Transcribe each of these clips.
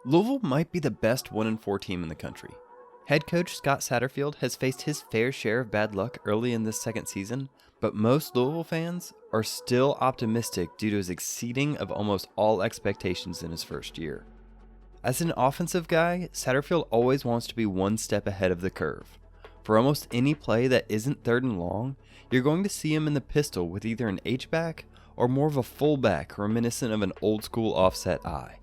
Louisville might be the best 1-4 team in the country. Head coach Scott Sattterfield has faced his fair share of bad luck early in this second season, but most Louisville fans are still optimistic due to his exceeding of almost all expectations in his first year. As an offensive guy, Satterfield always wants to be one step ahead of the curve. For almost any play that isn't third and long, you're going to see him in the pistol with either an H-back or more of a fullback reminiscent of an old school offset I.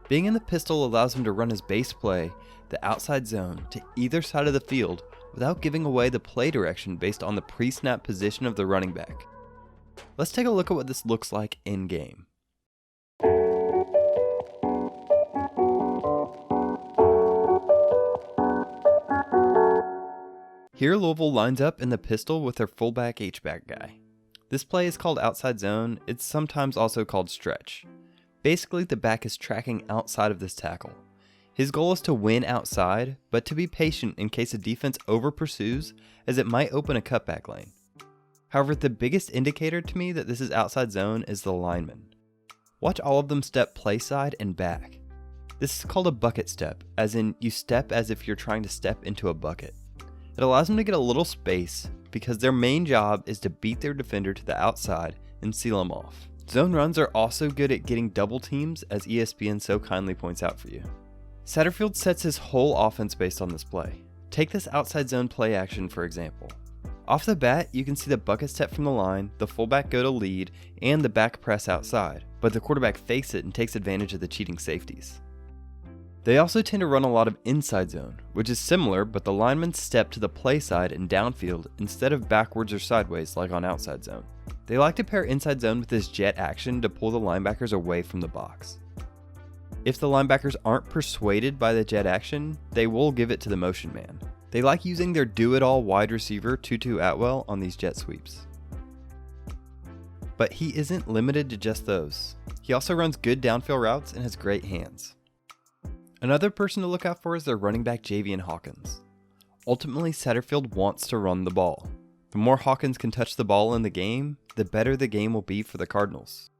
Being in the pistol allows him to run his base play, the outside zone, to either side of the field without giving away the play direction based on the pre-snap position of the running back. Let's take a look at what this looks like in game. Here Louisville lines up in the pistol with their fullback H-back guy. This play is called outside zone. It's sometimes also called stretch. Basically, the back is tracking outside of this tackle. His goal is to win outside, but to be patient in case a defense over pursues, as it might open a cutback lane. However, the biggest indicator to me that this is outside zone is the lineman. Watch all of them step play side and back. This is called a bucket step, as in you step as if you're trying to step into a bucket. It allows them to get a little space because their main job is to beat their defender to the outside and seal them off. Zone runs are also good at getting double teams, as ESPN so kindly points out for you. Satterfield sets his whole offense based on this play. Take this outside zone play action for example. Off the bat, you can see the bucket step from the line, the fullback go to lead, and the back press outside, but the quarterback fakes it and takes advantage of the cheating safeties. They also tend to run a lot of inside zone, which is similar, but the linemen step to the play side and downfield instead of backwards or sideways like on outside zone. They like to pair inside zone with this jet action to pull the linebackers away from the box. If the linebackers aren't persuaded by the jet action, they will give it to the motion man. They like using their do-it-all wide receiver Tutu Atwell on these jet sweeps. But he isn't limited to just those. He also runs good downfield routes and has great hands. Another person to look out for is their running back Javian Hawkins. Ultimately, Satterfield wants to run the ball. The more Hawkins can touch the ball in the game, the better the game will be for the Cardinals.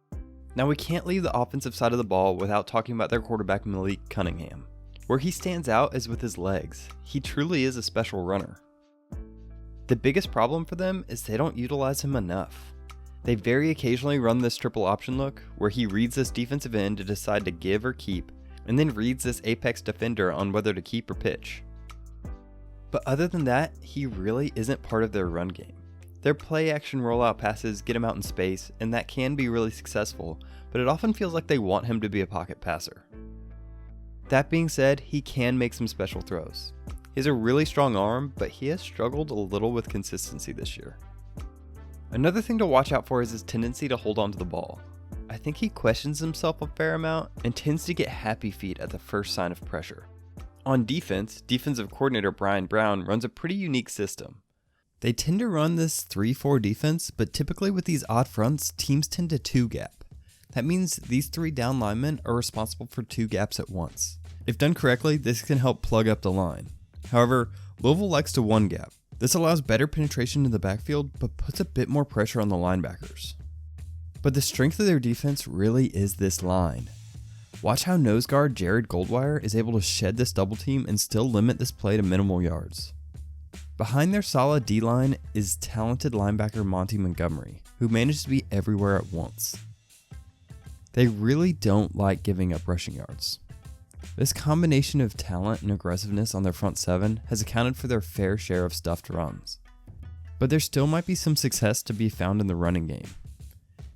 Now we can't leave the offensive side of the ball without talking about their quarterback Malik Cunningham. Where he stands out is with his legs. He truly is a special runner. The biggest problem for them is they don't utilize him enough. They very occasionally run this triple option look, where he reads this defensive end to decide to give or keep, and then reads this apex defender on whether to keep or pitch. But other than that, he really isn't part of their run game. Their play action rollout passes get him out in space, and that can be really successful, but it often feels like they want him to be a pocket passer. That being said, he can make some special throws. He has a really strong arm, but he has struggled a little with consistency this year. Another thing to watch out for is his tendency to hold on to the ball. I think he questions himself a fair amount and tends to get happy feet at the first sign of pressure. On defense, defensive coordinator Brian Brown runs a pretty unique system. They tend to run this 3-4 defense, but typically with these odd fronts, teams tend to 2-gap. That means these 3 down linemen are responsible for 2 gaps at once. If done correctly, this can help plug up the line. However, Louisville likes to 1-gap. This allows better penetration in the backfield, but puts a bit more pressure on the linebackers. But the strength of their defense really is this line. Watch how nose guard Jared Goldwire is able to shed this double team and still limit this play to minimal yards. Behind their solid D-line is talented linebacker Monty Montgomery, who manages to be everywhere at once. They really don't like giving up rushing yards. This combination of talent and aggressiveness on their front 7 has accounted for their fair share of stuffed runs. But there still might be some success to be found in the running game.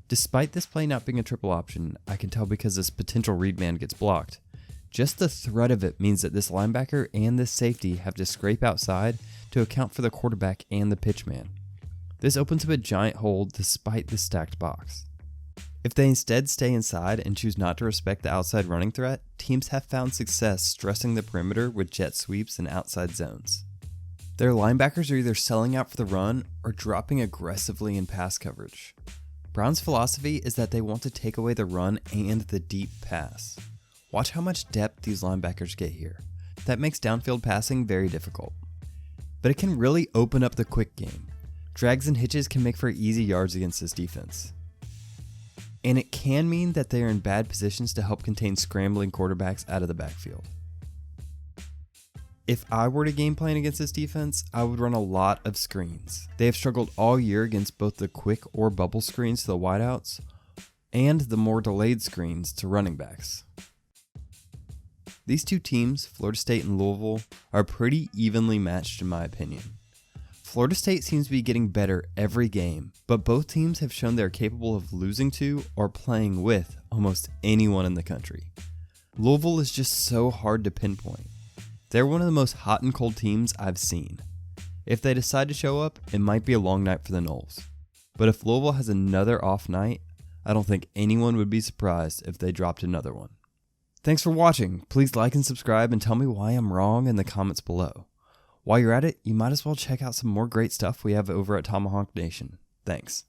Despite this play not being a triple option, I can tell because this potential read man gets blocked. Just the threat of it means that this linebacker and this safety have to scrape outside to account for the quarterback and the pitch man. This opens up a giant hole despite the stacked box. If they instead stay inside and choose not to respect the outside running threat, teams have found success stressing the perimeter with jet sweeps and outside zones. Their linebackers are either selling out for the run or dropping aggressively in pass coverage. Brown's philosophy is that they want to take away the run and the deep pass. Watch how much depth these linebackers get here. That makes downfield passing very difficult. But it can really open up the quick game. Drags and hitches can make for easy yards against this defense. and it can mean that they are in bad positions to help contain scrambling quarterbacks out of the backfield. If I were to game plan against this defense, I would run a lot of screens. They have struggled all year against both the quick or bubble screens to the wideouts and the more delayed screens to running backs. These two teams, Florida State and Louisville, are pretty evenly matched in my opinion. Florida State seems to be getting better every game, but both teams have shown they're capable of losing to or playing with almost anyone in the country. Louisville is just so hard to pinpoint. They're one of the most hot and cold teams I've seen. If they decide to show up, it might be a long night for the Noles. But if Louisville has another off night, I don't think anyone would be surprised if they dropped another one. Thanks for watching. Please like and subscribe and tell me why I'm wrong in the comments below. While you're at it, you might as well check out some more great stuff we have over at Tomahawk Nation. Thanks.